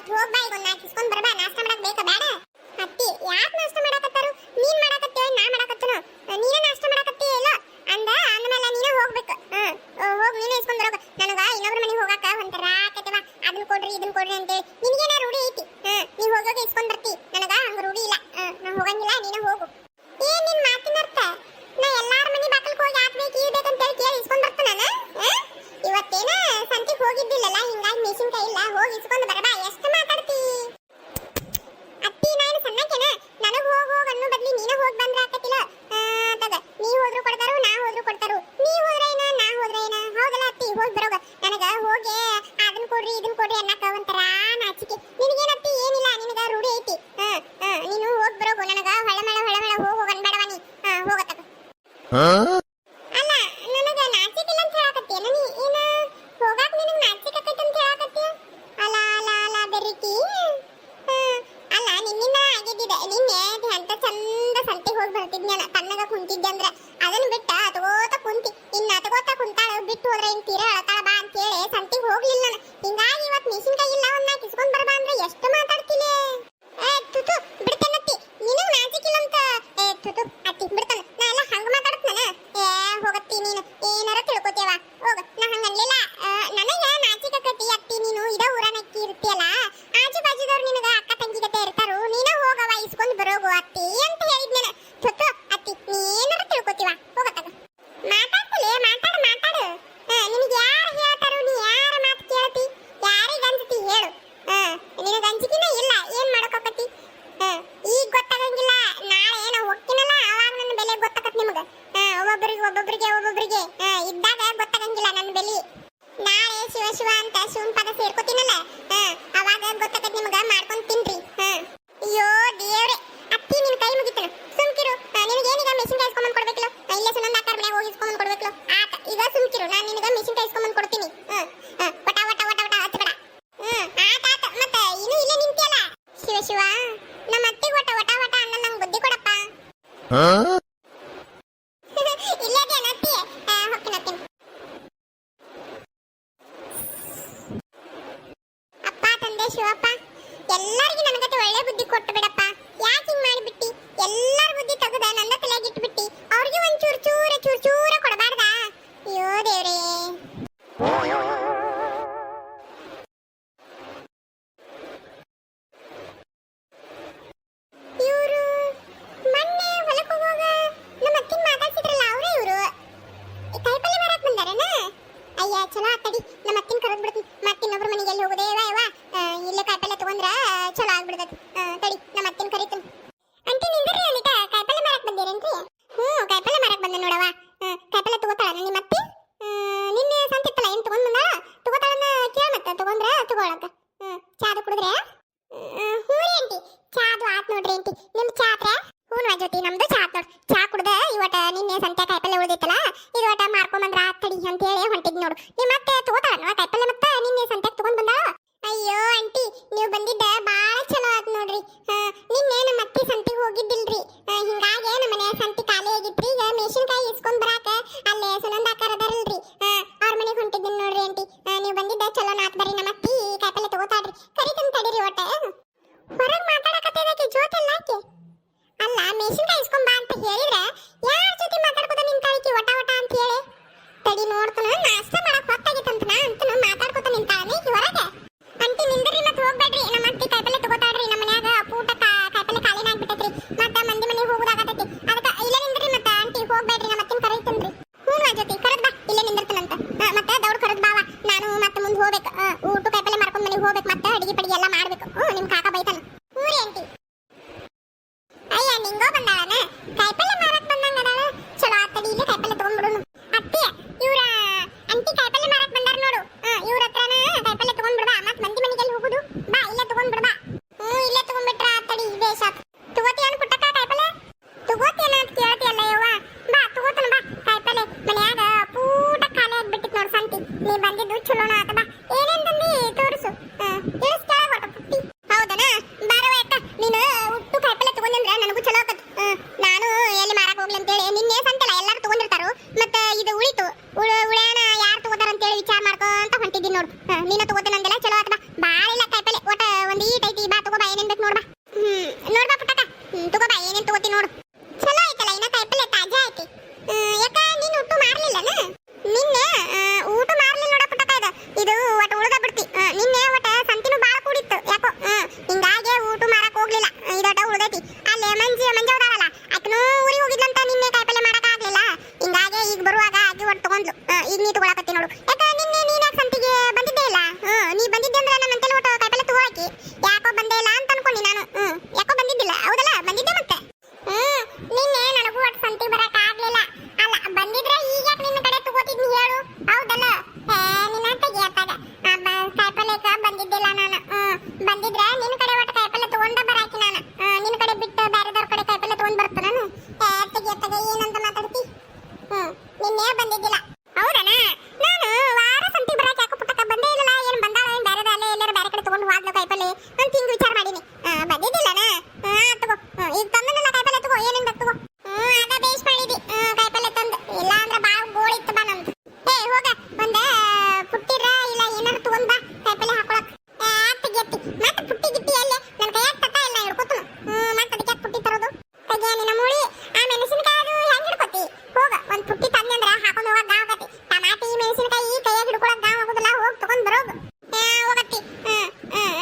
ಮತ್ ಹೋಗ್ ಬಾ, ಈಗ ಒಂದ್ ನಾಲ್ಕು ಇಸ್ಕೊಂಡ್ ಬರ್ಬಾ. ನಾಷ್ಟ ಮಾಡಕ್ ಬೇಕಾ ಬೇಡ? ಅತ್ತಿ ಯಾಕೆ ನಾಷ್ಟ ಮಾಡಕತ್ತಾರು? ನೀನ್ ಮಾಡಕತ್ತೀವಿ, ನಾ ಮಾಡಕತ್ತನು? ನೀನೇ ನಾಷ್ಟ ಮಾಡಕತ್ತಿ ಇಲ್ಲ ಅಂದ್ಮೇಲೆ ನೀನೇ ಹೋಗ್ಬೇಕು. ಹೋಗ್ ನೀನೇ ಇಸ್ಕೊಂಡ್ ಬರೋಗ. ನನಗ ಇನ್ನೊಬ್ರ ಮನೆಗೆ ಹೋಗಾಕ ಒಂಥರ ಆಕೈತವ. ಅದನ್ನ ಕೊಡ್ರಿ ಇದನ್ನ ಕೊಡ್ರಿ ಅಂತೇಳಿ ನಿನಗೇನ ರೂಢಿ ಐತಿ? ನೀವ್ ಹೋಗೋಗ ಇಸ್ಕೊಂಡ್ ಬರ್ತಿ. ನನಗ ಹಂಗ ರೂಢಿ ಇಲ್ಲ. ನಾ ಹೋಗಂಗಿಲ್ಲ, ನೀನೇ ಹೋಗು. ಏನ್ ನಿನ್ ಮಾತಿನ ಅರ್ಥ? ನಾ ಎಲ್ಲಾರ ಮನೆ ಬಾಕಲ್ಗೆ ಹೋಗಿ ಹಾಕ್ಬೇಕು ಈ ಬೇಕಂತೇಳಿ ಕೇಳಿ ಇಸ್ಕೊಂಡ್ ಬರ್ತಾನ? ಇವತ್ತೇನ ಸಂತಿಗೆ ಹೋಗಿದ್ದಿಲ್ಲಲ್ಲ, ಹಿಂಗಾಗಿ ಮೆಣಸಿನ್ಕಾಯಿ ಇಲ್ಲ, ಹೋಗಿ ಇಸ್ಕೊಂಡ್ ಬರಬಾ. ಎಷ್ಟು ಮಾತಾಡ್ತಿ ಅತ್ತಿ? ನಾನು ಸಣ್ಣಕೇನ? ನನಗ್ ಹೋಗ್ ಹೋಗ್ ಅನ್ನೋ ಬದ್ಲಿ ನೀನ ಹೋಗ್ ಬಂದ್ರ ಆಕತಿಲ್ಲ. ತಗ, ನೀ ಹೋದ್ರು ಕೊಡ್ತಾರು, ನಾ ಹೋದ್ರು ಕೊಡ್ತಾರು. ನೀ ಹೋದ್ರೇನ, ನಾ ಹೋದ್ರೇನ? ಹೌದಲ್ಲ ಅತ್ತಿ? ಹೋಗ್ ಬರೋಗ. ನನಗ ಹೋಗಿ ಅದನ್ನ ಕೊಡ್ರಿ ಇದನ್ನ ಕೊಡ್ರಿ ಅನ್ನಕ ಒಂಥರ ನಾಚಿಕೆ. ನಿನಗೇನತ್ತಿ? ಏನಿಲ್ಲ, ನಿನಗ ರೂಢಿ ಐತಿ. ನೀನು ಹೋಗ್ ಬರೋಗು. ನನಗ ಹೊಳಮಳ ಹೋಗ್ ಹೋಗ್ ಅನ್ಬೇಡವ ನೀ. ಹೋಗತ್ತಗ. ಅಲ್ಲ, ನನಗ ನಾಚಿಕೆ ಇಲ್ಲ ಅಂತ ಹೇಳಕತ್ತೀಯನ ನೀ? ಏನ ಹೋಗಾಕ್ ನಿನಗ ನಾಚಿಕೆ ಆಕೈತಿ ಅಂತ ಹೇಳಕತ್ತೀಯ? ಅಲ್ಲ ಅಲ್ಲ ಅಲ್ಲ ಬೆರಿಕಿ. ಅಲ್ಲ, ನಿನ್ನಿಂದ ಆಗಿದ್ದಿದೆ. ನಿನ್ನೆ ಅಂತ ಚಂದ ಸಂತಿಗೆ ಹೋಗಿ ಬರ್ತಿದ್ನಲ್ಲ, ತಣ್ಣಗ ಕುಂತಿದ್ದೆ ಅಂದ್ರೆ ಅದನ್ನ ಬಿಟ್ಟ ಅತಗೋತ ಕುಂತಿ. ಇನ್ನ ಅತಗೋತ ಕುಂತಾಳ, ಬಿಟ್ಟು ಹೋದ್ರೆ ಇನ್ ತೀರ ಅಳತಾಳ ಬಾ ಅಂತ ಹೇಳಿ ಸಂತಿಗೆ ಹೋಗ್ಲಿಲ್ಲ ನಾನು. ಹಿಂಗಾಗಿ ಇವತ್ತು ಮೆಣಸಿನ್ಕಾಯಿ ಇಲ್ಲ, ಒಂದ್ ನಾಲ್ಕು ಇಸ್ಕೊಂಡ್ ಬರ್ಬಾ ಅಂದ್ರೆ ಎಷ್ಟು ಮಾತಾಡ್ತೀನಿ. ತುತು ಬಿಡ್ತೇನತ್ತಿ. ನಿನಗ್ ನಾಚಿಕಿಲ್ಲ ಅಂತ. ತುತು ಅತ್ತಿ ಬಿಡ್ತಾನ. ನಾ ಎಲ್ಲ ಹಂಗ ಮಾತಾಡ್ತಾನ? ಹೋಗತ್ತಿ ನೀನು. ಏನಾರ ತಿಳ್ಕೊತೇವ ಹೋಗ. ನಾ ಹಂಗ ಅನ್ಲಿಲ್ಲ. ನನಗ ನಾಚಿಕೆ ಆಕತಿ ಅತ್ತಿ. ನೀನು ಇದ ಊರನಕ್ಕಿ ಇರ್ತಿಯಲ್ಲ, ಆಜು ಬಾಜುದವ್ರು ನಿನಗ ಅಕ್ಕ ತಂಗಿ ಗತೆ ಇರ್ತಾರು. ನೀನ ಹೋಗವ ಇಸ್ಕೊಂಡ್ ಬರೋಗು ಅತ್ತಿ ಅಂತ ಹೇಳಿದ್ನ. ತುತು ಅತ್ತಿ, ನೀ ಏನಾರ ತಿಳ್ಕೊತೀವ ಹೋಗತ್ತಾಗ. ಮಾತಾಡ್ತಲೇ, ಮಾತಾಡು ಮಾತಾಡು. ನಿನಗೆ ಯಾರು ಹೇಳ್ತಾರು? ನೀ ಯಾರ ಮಾತು ಕೇಳ್ತಿ? ಯಾರಿಗೆ ಅನ್ಸತಿ ಹೇಳು? ನಿನಗ ಅಂಜಿಕಿನ ಇಲ್ಲ? ಏನ್ ಮಾಡಕೋಕತ್ತಿ? ಈಗ ಗೊತ್ತಾಗಂಗಿಲ್ಲ. ನಾಳೆ ಏನೋ ಹೋಗ್ತೀನಲ್ಲ, ಅವಾಗ ನನ್ನ ಬೆಲೆ ಗೊತ್ತಾಗತ್ ನಿಮಗ. ಒಬ್ಬೊಬ್ಬರಿಗೆ ಇದ್ದಾಗ ಗೊತ್ತಾಗಂಗಿಲ್ಲ ನನ್ನ ಬೆಲೆ. ನಾಳೆ ಶಿವ ಶಿವ ಅಂತ ಶಿವನ್ ಪದ ಸೇರ್ಕೋತೀನಲ್ಲ, ಅವಾಗ ಗೊತ್ತಾಗತ್ ನಿಮಗ. ಮಾಡ್ಕೊಂಡ್ ತಿನ್ರಿ. ಅಯ್ಯೋ ದೇವ್ರೆ ಅತ್ತಿ, ನಿನ್ ಕೈ ಮುಗಿತನ. ಸುಮ್ಕಿರು. ನಿನಗೇನೀಗ ಮೆಣಸಿನ್ಕಾಯಿ ಇಸ್ಕೊಂಬಂದ್ ಕೊಡ್ಬೇಕಿಲ್ಲ? ಇಲ್ಲೇ ಸುನಂದ ಅಕ್ಕಾರ ಮನೆಗೆ ಹೋಗಿ ಇಸ್ಕೊಂಬಂದ್ ಕೊಡ್ಬೇಕಿಲ್ಲ? ಆತ, ಈಗ ಸುಮ್ಕಿರು. ನಾನು ನಿನಗ ಮೆಣಸಿನ್ಕಾಯಿ ಇಸ್ಕೊಂಬಂದ್ ಕೊಡ್ತೀನಿ. ವಟ ವಟ ವಟ ವಟ ಹಚ್ಚಬೇಡ. ಆತ ಮತ್ತೆ ಇನ್ನೂ ಇಲ್ಲೇ ನಿಂತಿಯಲ್ಲ. ಶಿವ ಶಿವ, ನಮ್ಮ ಅತ್ತಿಗೆ ವಟ ವಟ ವಟ ಅನ್ನ ನಂಗೆ ಬುದ್ಧಿ ಕೊಡಪ್ಪ. ಇಲ್ಲೇ ಅದೇನ ಅತ್ತಿ? ಹೊಕ್ಕಿನ ಅಪ್ಪ ತಂದೆ ಶಿವಪ್ಪ, ಎಲ್ಲರಿಗೂ ನನ್ನ ಗತೆ ಒಳ್ಳೆ ಬುದ್ಧಿ ಕೊಟ್ಟು ಬಿಡಪ್ಪ. ಯಾಕೆ ಹಿಂಗ್ ಮಾಡಿಬಿಟ್ಟಿ? ಎಲ್ಲರ ಬುದ್ಧಿ ತೆಗೆದ ನನ್ನ ತಲೆಗೆ ಇಟ್ಬಿಟ್ಟಿ. ಅವ್ರಿಗೆ ಒಂದ್ ಚೂರ ಚೂರ ಕೊಡಬಾರ್ದ? ಅಯ್ಯೋ ದೇವ್ರೇ. ಇವರು ಮೊನ್ನೆ ಹೊಲಕ್ಕೆ ಹೋಗುವಾಗ ನಮ್ಮ ಅತ್ತಿನ ಮಾತಾಡ್ಸಿದ್ರಲ್ಲ, ಅವರೇ ಇವರು? ಕಾಯಿಪಲ್ಲೆ ಮಾರಕ್ ಬಂದಾರೇನ? ಅಯ್ಯ ಚಲೋ ಆತಡಿ, ನಮ್ಮ ಅತ್ತಿನ ಕರೆದ್ ಬಿಡ್ತೀನಿ. ಮತ್ತಿನ್ನೊಬ್ರ ಮನೆಗೆ ಎಲ್ಲಿ ಹೋಗೋದೇ ಯವ್ವ? ಇಲ್ಲೇ ಕಾಯಿಪಲ್ಲೆ ತಗೊಂಡ್ರ ಚಲೋ ಆಗ್ಬಿಡ್ತೈತಿ. ತಡಿ, ನಮ್ಮ ಅತ್ತಿನ ಕರೀತೀನಿ. ಅಂಟಿ ನಿಂದ್ರಿ, ಅಲ್ಲಿಗ ಕಾಯಿಪಲ್ಲೆ ಮಾರಕ್ ಬಂದಿರೇನ್ರಿ? ಕಾಯಿಪಲ್ಲೆ ಮಾರಕ್ ಬಂದ ನೋಡವ. ಕಾಯಿಪಲ್ಲೆ ತಗೋತಾಳ ನಿಮ್ಮ ಅತ್ತಿ? ನಿನ್ನೆ ಸಂತಿತ್ತಲ್ಲ, ಏನ್ ತಗೊಂಡ್ ಬಂದಾಳ? ತಗೋತಾಳನ್ನ ಕೇಳ ಮತ್ತೆ, ತಗೊಂಡ್ರ ತಗೊಳಕ. ಚಾದು ಕುಡಿದ್ರೆ? ಹ್ಞೂ ರೀ ಅಂಟಿ, ಚಾದು ಆತ್ ನೋಡ್ರಿ ಅಂಟಿ. ನಿಮ್ ಚಾ ಆತ್ರ? ಹ್ಞೂ ಜ್ಯೋತಿ, ನಮ್ದು ಚಾ ಆತ್ ನೋಡ್ರಿ. ಚಾ ಕುಡ್ದ ಇವಟ ನಿನ್ನೆ ಸಂತೆ ಕಾಯಿಪಲ್ಲೆ ಉಳಿದಿತ್ತಲ್ಲ, ಇದು ಒಟ ಮಾರ್ಕೊಂಬಂದ್ರ ಆತಡಿ ಅಂತ ಹೇಳಿ ಹೊಂಟಿದ್ ನೋಡು. ನಿಮ್ಮ ಮತ್ತೆ ತಗೋತಾಳ ಕಾಯಿಪಲ್ಲೆ ಮತ್ತೆ ನಿನ್ನೆ ಸಂತೆಗೆ ತಗೊಂಡ್ ಬಂದಾಳ? ಅಯ್ಯೋ ಅಂಟಿ, ನೀವು ಬಂದಿದ್ದ ಬಾಳ ಚಲೋ ಆತ್ ನೋಡ್ರಿ. ನಿನ್ನೆ ನಮ್ಮ ಅತ್ತಿ ಸಂತಿಗೆ ಹೋಗಿದ್ದಿಲ್ರಿ, ಹಿಂಗಾಗಿ ನಮ್ಮ ಮನೆ ಸಂತಿ ಖಾಲಿ ಆಗಿತ್ರಿ. ಈಗ ಮೆಣಸಿನ್ಕಾಯಿ ಇಸ್ಕೊಂಡ್ ಬರಾಕ ಅಲ್ಲೇ ಸುನಂದ ಅಕ್ಕಾರ ಅದಾರಲ್ರಿ, ಅವ್ರ ಮನೆಗೆ ಹೊಂಟಿದ್ದೀನಿ ನೋಡ್ರಿ ಅಂಟಿ. ನೀವು ಬಂದಿದ್ದ ಚಲೋ ನಾತ್ ಬರ್ರಿ. ನಮ್ಮ ಅತ್ತಿ ಕಾಯಿಪಲ್ಲೆ ತಗೋತಾಳ್ರಿ. ಕರಿತಂತ ತಡೀರಿ. ಒಟ್ಟ ಹೊರಗೆ ಮಾತಾಡಕತ್ತೈದಾಕಿ ಜ್ಯೋತಿ ಅಲ್ಲ ಆಕೆ? ಅಲ್ಲ, ಮೆಣಸಿನ್ಕಾಯಿ ಇಸ್ಕೊಂಡ್ ಬಾ ಅಂತ ಹೇಳಿದ್ರೆ ಯಾರ ಜೊತೆ ಮಾತಾಡ್ಕೋದ ನಿಂತಾಳಿಕಿ ವಟ ವಟ ಅಂತ ಹೇಳಿ? ತಡಿ ನೋಡ್ತಾನ, ನಾಷ್ಟ ಮಾಡಕ್ ಹೊತ್ತಾಗಿತ್ತಂತ ಅಂತನ ಮಾತಾಡ್ಕೋತ ನಿಂತಾಳ ಈಕಿ ಹೊರಗೆ. ಅಂಟಿ ನಿಂದ್ರಿ, ಮತ್ತೆ ಹೋಗ್ಬೇಡ್ರಿ. ನಮ್ಮ ಅತ್ತಿ ಕಾಯಿಪಲ್ಲೆ ತಗೋತಾಳ್ರಿ. ನಮ್ಮ ಮನ್ಯಾಗ ಪೂಟ ಕಾಯಿಪಲ್ಲೆ ಖಾಲಿನ ಆಗ್ಬಿಟ್ಟೈತ್ರಿ. ಮತ್ತೆ ಮಂದಿ ಮನೆಗೆ ಹೋಗೋದಾಗತೈತಿ. ಅದಕ್ಕೆ ಇಲ್ಲೇ ನಿಂದ್ರಿ. ಮತ್ತೆ ಆಂಟಿ ಹೋಗ್ಬೇಡ್ರಿ, ನಮ್ಮ ಅತ್ತಿನ ಕರೀತನ್ರಿ. ತಗೊಂಡ್ಲು ಈಗ ನೀ ತಗೊಳಕತ್ತಿ ನೋಡು ಯಾಕ ನಿನ್ನೆ ನೀನ್ ಯಾಕೆ ಸಂತಿಗೆ ಬಂದಿದ್ದೇ ಇಲ್ಲ ನೀ ಬಂದಿದ್ದೆ ಅಂದ್ರೆ ನನ್ನ ಅಂತೆಲ್ಲ ಒಟ್ಟು ಕಾಯಿಪಲ್ಲೆ ತಗೊಳಕಿ ಯಾಕೋ ಬಂದೇ ಇಲ್ಲ ಅಂತ ಅನ್ಕೊಂಡಿ ನಾನು ಯಾಕೋ ಬಂದಿದ್ದಿಲ್ಲ ಹೌದಲ್ಲ ಬಂದಿದ್ದೆ ಮತ್ತೆ ನಿನ್ನೆ ನನಗೂ ಒಟ್ಟು ಸಂತಿಗೆ ಬರಕ್ ಆಗ್ಲಿಲ್ಲ ಅಲ್ಲ ಬಂದಿದ್ರೆ ಈಗ ಯಾಕೆ ನಿನ್ನ ಕಡೆ ತಗೋತಿದ್ನಿ ಹೇಳು ಹೌದಲ್ಲ ನಿನ್ನ ತೆಗಿಯತ್ತಾಗ ಕಾಯಿಪಲ್ಲೆಕ ಬಂದಿದ್ದಿಲ್ಲ ನಾನು ಬಂದಿದ್ರೆ ನಿನ್ನ ಕಡೆ ಒಟ್ಟು ಕಾಯಿಪಲ್ಲೆ ತಗೊಂಡ ಬರಾಕಿ ನಾನು ನಿನ್ನ ಕಡೆ ಬಿಟ್ಟು ಬೇರೆದವ್ರ ಕಡೆ ಕಾಯಿಪಲ್ಲೆ ತಗೊಂಡ್ ಬರ್ತ ನಾನು ತೆಗಿಯತ್ತಾಗ ಏನಂತ ಮಾತಾಡ್ತಿ ನಿನ್ನೆ ಬಂದಿದ್ದಿಲ್ಲ ಹೌದನ ನಾನು ವಾರ ಸಂತಿ ಬರಾಕ ಯಾಕೋ ಪುಟ್ಟಕ ಬಂದೇ ಇಲ್ಲ ಏನು ಬಂದಾಳ ಏನು ಬೇರೆ ಅಲ್ಲೇ ಎಲ್ಲಾರ ಬೇರೆ ಕಡೆ ತಗೊಂಡು ಹೋದ್ಲು ಕಾಯಿಪಲ್ಲೆ ಅಂತ ಹಿಂಗೆ ವಿಚಾರ ಮಾಡೀನಿ ಬಂದಿದ್ದಿಲ್ಲನ ತಗೋ ಈಗ ತಂದನಲ್ಲ ಕಾಯಿಪಲ್ಲೆ ತಗೋ ಏನೇನು ಬೇಕು ತಗೋ ಅದ ಬೇಸ್ ಮಾಡಿದಿ ಕಾಯಿಪಲ್ಲೆ ತಂದು ಇಲ್ಲ ಅಂದ್ರೆ ಭಾಳ ಗೋಳಿತ್ತು ಬಾ ನಮ್ದು ಹೋಗ ಒಂದ ಪುಟ್ಟಿರ ಇಲ್ಲ ಏನಾರು ತಗೊಂಡ್ ಬಾ ಕಾಯಿಪಲ್ಲೆ ಹಾಕೊಳಕ್ ತೆಗಿಯತ್ತಿ ಮತ್ತೆ ಪುಟ್ಟಿ ಗಿಟ್ಟಿ ಅಲ್ಲೇ ನನ್ನ ಕೈಯಾಗ ತಟ್ಟ ಇಲ್ಲ ಹಿಡ್ಕೊತನು ಮತ್ತೆ ಅದಕ್ಕೆ ಪುಟ್ಟಿ ತರೋದು ತೆಗಿಯ ನಿನ್ನ ಮೂಳಿ ಆ ಮೆಣಸಿನಕಾಯಿ ಅದು ಹೆಂಗ್ ಹಿಡ್ಕೊತಿ ಹೋಗ ಒಂದ್ ಪುಟ್ಟಿ ತಂದ್ರೆ ಹಾಕೊಂಡು ಹೋಗಕ್ ಗಾವ್ ಆಗತಿ ಟಮಾಟಿ ಮೆಣಸಿನಕಾಯಿ ಕೈಯಾಗ ಹಿಡ್ಕೊಳಕ್ ಗಾವ್ ಆಗುದಿಲ್ಲ ಹೋಗ್ ತಗೊಂಡ್ ಬರೋದು ಹೋಗತ್ತಿ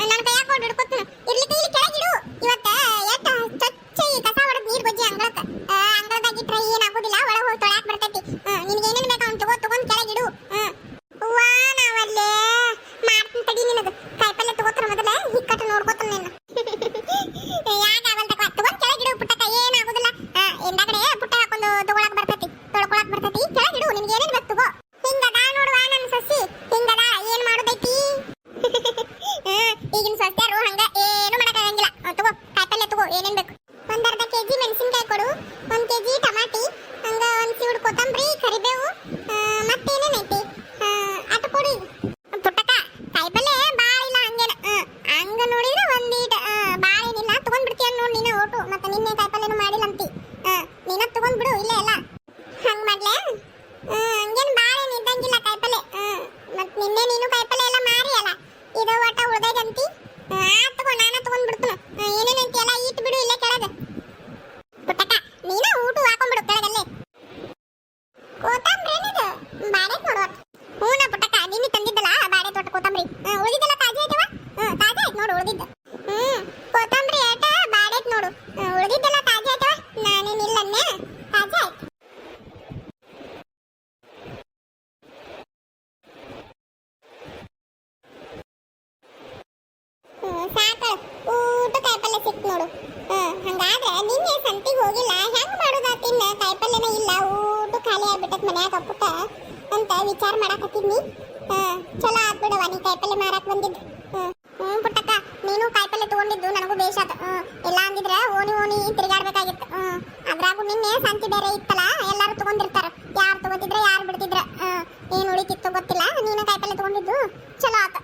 ನನ್ನ ಕೈಯಾಗ ಕೊಂಡು ಹಿಡ್ಕೊತನು ಇರ್ಲಿಕ್ಕೆ ಇಲ್ಲಿ ಕೆಳಗಿಡು ಇವತ್ತ ಎಷ್ಟ ಚೊಚ್ಚ ಈ ಕಸ ಹೊಡೆದ್ ನೀರ್ ಗೊಜ್ಜಿ ಅಂಗಳಕ್ಕ ಅಂಗಳದಾಗ ಇಟ್ರೆ ಏನಾಗುದಿಲ್ಲ ಒಳಗೆ ಹೋಗಿ ತೊಳ್ಯಾಕ್ ಬರ್ತೈತಿ ನಿನ್ಗೆ ಏನೇನ್ ಬೇಕು ಅವ್ನು ತಗೊಂಡ್ ಕೆಳಗಿಡು ವಾ ನಾವಲ್ಲೇ ಮಾಡ್ತೀನಿ ತಡಿ ನಿನಗ ಕಾಯಿಪಲ್ಲೆ ತಗೋತಾರ ಮೊದಲ ಹಿಕ್ಕಟ್ಟು ನೋಡ್ಕೋತಾನ ನಿನ್ನ ಯಾಕಾಗಲ್ ತಗೊಂಡ್ ಕೆಳಗಿಡು ಪುಟ್ಟಕ್ಕ ಏನಾಗುದಿಲ್ಲ ಎಂದ ಕಡೆ ಪುಟ್ಟ ಹಾಕೊಂಡು ತಗೊಳಕ್ ಬರ್ತೈತಿ ತೊಳ್ಕೊಳಕ್ ಬರ್ತೈತಿ ಕೆಳಗಿಡು ನಿನ್ಗೆ ಏನೇನ್ ಬೇಕು ತಗೋ ಹಿಂಗದ ನೋಡುವ ನನ್ನ ಸಸಿ ಹಿಂಗದ ಏನ್ ಮಾಡೋದೈತಿ ಈಗಿನ ಸಸ್ಯಾರು ಹಂಗ ಏನು ಮಾಡಕ್ಕಾಗಂಗಿಲ್ಲ ತಗೋ ಕಾಯಿಪಲ್ಲೆ ತಗೋ ಏನೇನ್ ಬೇಕು ಒಂದ್ ಅರ್ಧ ಕೆಜಿ ಮೆಣಸಿನಕಾಯಿ ಕೊಡು 1 ಕೆಜಿ ಟಮಾಟಿ ಹಂಗ ಒಂದ್ ಸೀಡ್ ಕೊತ್ತಂಬರಿ ಕರಿಬೇವು ಮತ್ತೇನೇನೈತಿ ಅಟ್ ಕೊಡು ಪುಟ್ಟಕ್ಕ ಕಾಯಿಪಲ್ಲೆ ಬಾಳ ಇಲ್ಲ ಹಂಗೇನ ಹಂಗ ನೋಡಿದ್ರೆ ಒಂದೀಟ ಬಾಳ ಏನಿಲ್ಲ ತಗೊಂಡ್ ಬಿಡ್ತೀಯ ನೋಡಿ ನೀನ ಓಟು ಮತ್ತೆ ನಿನ್ನೆ ಕಾಯಿಪಲ್ಲೆನು ಮಾಡಿಲ್ಲ ಅಂತಿ ನೀನ ತಗೊಂಡ್ ಬಿಡು ಇಲ್ಲ ಎಲ್ಲ ಹಂಗ್ ಮಾಡ್ಲೆ ಹಂಗೇನ್ ಬಾಳ ಏನ್ ಇದ್ದಂಗಿಲ್ಲ ಕಾಯಿಪಲ್ಲೆ ಮತ್ ನಿನ್ನೆ ನೀನು ಕಾಯಿಪಲ್ಲೆ ಎಲ್ಲ ಮಾರಿ ಅಲ್ಲ ಇದು ಒಟ್ಟ ಉಳ್ದೈದಂತಿ ತಗೋ ನಾನ ತಗೊಂಡ್ ಬಿಡ್ತನು ಏನೇನಂತಿ ಎಲ್ಲ ಈಟ್ ಬಿಡು ಇಲ್ಲೇ ಕೆಳಗ ಪುಟ್ಟಕ್ಕ ನೀನ ಊಟ ಹಾಕೊಂಡ್ಬಿಡು ಕೆಳಗಲ್ಲೇ ಕೊತ್ತಂಬರಿ ಏನಿದು ಬಾಡೆ ನೋಡು ಹೂನ ಪುಟ್ಟಕ್ಕ ನಿನ್ನೆ ತಂದಿದ್ದಲ್ಲ ಬಾಡೆ ತೋಟ ಕೊತ್ತಂಬರಿ ಉಳಿದಿದ್ದಲ್ಲ ತಾಜಾ ಐತವ ತಾಜಾ ಐತ್ ನೋಡು ಉಳಿದಿದ್ದ ಕೊತ್ತಂಬರಿ ಏಟ ಬಾಡೆ ನೋಡು ಉಳಿದಿದ್ದಲ್ಲ ತಾಜಾ ಐತವ ನಾನೇನಿಲ್ಲನ್ನೇ ತಾಜಾ ಐತ್ ಸಾಕ ಊಟ ಕಾಯಿಪಲ್ಲೆ ಸಿಕ್ತು ನೋಡು ಹಂಗಾದ್ರೆ ನಿನ್ನೆ ಸಂತಿಗೆ ಹೋಗಿಲ್ಲ ಹೆಂಗ್ ಮಾಡೋದ ತಿನ್ನ ಕಾಯಿಪಲ್ಲೆನ ಇಲ್ಲ ಊಟ ಖಾಲಿ ಆಗ್ಬಿಟ್ಟತ್ ಮನ್ಯಾಗ ಪುಟ್ಟ ಅಂತ ವಿಚಾರ ಮಾಡಕತ್ತಿದ್ನಿ ಚಲೋ ಆಗ್ಬಿಡವ ನೀ ಕಾಯಿಪಲ್ಲೆ ಮಾರಾಕ್ ಬಂದಿದ್ದು ಪುಟ್ಟಕ್ಕ ನೀನು ಕಾಯಿಪಲ್ಲೆ ತಗೊಂಡಿದ್ದು ನನಗೂ ಬೇಷಾತ ಇಲ್ಲ ಅಂದಿದ್ರೆ ಓಣಿ ತಿರುಗಾಡ್ಬೇಕಾಗಿತ್ತು ಅದ್ರಾಗೂ ನಿನ್ನೆ ಸಂತಿ ಬೇರೆ ಇತ್ತಲ್ಲ ಎಲ್ಲಾರು ತಗೊಂಡಿರ್ತಾರ ಯಾರು ತಗೋತಿದ್ರ ಯಾರು ಬಿಡ್ತಿದ್ರ ಏನ್ ಉಳಿತಿತ್ತು ಗೊತ್ತಿಲ್ಲ ನೀನು ಕಾಯಿಪಲ್ಲೆ ತಗೊಂಡಿದ್ದು ಚಲೋ ಆತ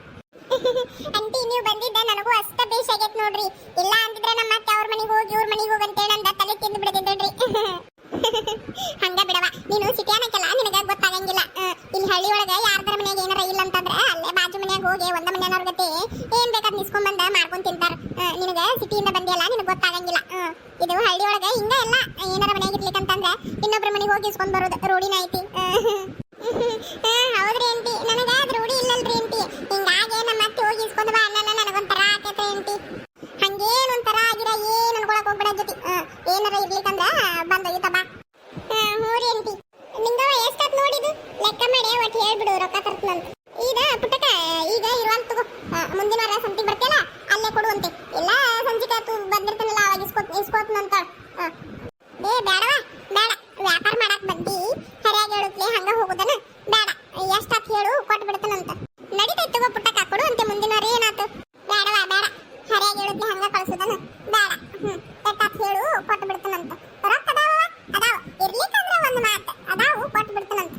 ಅಂಟಿ ನೀವು ಬಂದಿದ್ದ ನನಗೂ ಅಷ್ಟ ಬೇಷ್ ಆಗೈತ್ ನೋಡ್ರಿ ಇಲ್ಲ ಅಂದಿದ್ರೆ ನಮ್ಮ ಮತ್ತೆ ಅವ್ರ ಮನೆಗೆ ಹೋಗಿ ಇವ್ರ ಮನೆಗೆ ಹೋಗಿ ಅಂತೇಳಿ ಅಂದ ತಲೆ ತಿಂದು ಬಿಡ್ತಿದ್ರಿ ಹಂಗ ಬಿಡವ ನೀನು ಸಿಟಿ ಅನ್ನಕ್ಕೆಲ್ಲ ನಿನಗ ಗೊತ್ತಾಗಂಗಿಲ್ಲ ಇಲ್ಲಿ ಹಳ್ಳಿ ಒಳಗ ಯಾರ್ದರ ಮನೆಯಾಗ ಏನಾರ ಇಲ್ಲ ಅಂತಂದ್ರೆ ಅಲ್ಲೇ ಬಾಜು ಮನ್ಯಾಗ ಹೋಗಿ ಒಂದ ಮನೆಯವ್ರ ಗತೆ ಏನ್ ಬೇಕಾದ್ ನಿಸ್ಕೊಂಡ್ ಬಂದ ಮಾಡ್ಕೊಂಡ್ ತಿಂತಾರ ನಿನಗ ಸಿಟಿಯಿಂದ ಬಂದಿಯಲ್ಲ ನಿನಗ್ ಗೊತ್ತಾಗಂಗಿಲ್ಲ ಇದು ಹಳ್ಳಿ ಒಳಗ ಹಿಂಗ ಎಲ್ಲ ಏನಾರ ಮನ್ಯಾಗ ಇರ್ಲಿಕ್ಕಂತಂದ್ರೆ ಇನ್ನೊಬ್ರ ಮನೆಗೆ ಹೋಗಿ ಇಸ್ಕೊಂಡ್ ಬರೋದು ರೂಢಿನ ಐತಿ ಹೌದ್ರಿ ಅಂಟಿ ನನಗ ಅದ್ ರೂಢಿ ಇಲ್ಲಲ್ರಿ ಅಂಟಿ ಹಿಂಗಾಗಿ ನಮ್ಮ ಅತ್ತೆ ಹೋಗಿ ಇಸ್ಕೊಂಡ್ ಬಾ ಅಣ್ಣ ನನಗೊಂಥರ ಆಕೈತೆ ಅಂಟಿ ಹಂಗೇನ್ ಒಂಥರ ಆಗಿರ ಏನ್ ಅನ್ಕೊಳಕ್ ಹೋಗ್ಬೇಡ ಜೊತೆ ಏನಾರ ಇರ್ಲಿಕ್ಕಂದ್ರ ಬಂದೋಗಿತ ಬಾ ಹೂರಿ ಅಂಟಿ ನಿಂಗವ ಎಷ್ಟಾತ್ ನೋಡಿದು ಲೆಕ್ಕ ಮಾಡಿ ಒಟ್ಟು ಹೇಳ್ಬಿಡು ರೊಕ್ಕ ತರ್ತನಂತ ಈಗ ಪುಟ್ಟಕ ಈಗ ಇರುವಂತ ತಗೋ ಮುಂದಿನ ವಾರ ಸಂತಿಗೆ ಬರ್ತಿಯಲ್ಲ ಅಲ್ಲೇ ಕೊಡುವಂತೆ ಇಲ್ಲ ಸಂಜಿಕಾತು ಬಂದಿರ್ತಾನಲ್ಲ ಅವಾಗ ಇಸ್ಕೋತ್ನಂತ ಬೇಡವಾ ಬೇಡ ವ್ಯಾಪಾರ ಮಾಡಕ್ ಬಂದಿ ಸರಿಯಾಗಿ ಹೇಳುತ್ತಲೇ ಹಂಗ ಹೋಗುದನ ಬೇಡ ಎಷ್ಟಾತ್ ಹೇಳು ಕೊಟ್ಟು ಬಿಡ್ತಾನಂತ ನಡೀತೈತ್ ತಗೋ ಪುಟ್ಟಕ ಕೊಡು ಅಂತೆ ಮುಂದಿನ ವಾರ ಏನಾತು ಬೇಡವಾ ಬೇಡ ಸರಿಯಾಗಿ ಹೇಳುತ್ತಲೇ ಹಂಗ ಕಳ್ಸುದನ ಬೇಡ ಎಷ್ಟಾತ್ ಹೇಳು ಕೊಟ್ಟು ಬಿಡ್ತಾನಂತ ರೊಕ್ಕ ಅದಾವ ಇರ್ಲಿಕ್ಕಂದ್ರ ಒಂದ್ ಮಾತು ಅದಾವು ಕೊಟ್ಟು ಬಿಡ್ತಾನಂತ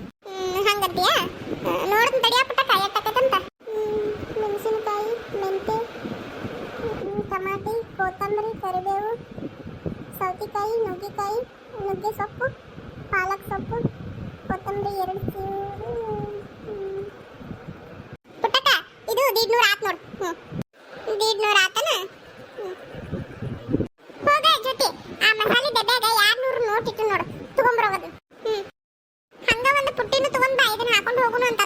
ಹಂಗಂತೀಯ ನೋಡ್ತೀನಿ ತಡಿಯ ಪುಟ್ಟಕ ಎಷ್ಟಾಕೈತಂತ ಮೆಣಸಿನಕಾಯಿ ಮೆಂತೆ ಟಮಾಟಿ ಕೊತ್ತಂಬರಿ ಕರಿಬೇವು ಸೌತೆಕಾಯಿ ನುಗ್ಗೆ ಸೊಪ್ಪು ಪಾಲಕ್ ಸೊಪ್ಪು ಕೊತ್ತಂಬರಿ 2 ಚೂರು ಪುಟ್ಟಕ ಇದು 150 ಆತ್ ನೋಡು 150 ಆತನ ಹೋಗ ಜೊತೆ ಆ ಮಸಾಲೆ ಡಬ್ಯಾಗ 200 ನೋಟ್ ಇಟ್ಟು ನೋಡು ತಗೊಂಬರೋದು ಹಂಗ ಒಂದು ಪುಟ್ಟಿನ ತಗೊಂಡ್ ಬಾ ಇದನ್ನ ಹಾಕೊಂಡು ಹೋಗುನು ಅಂತ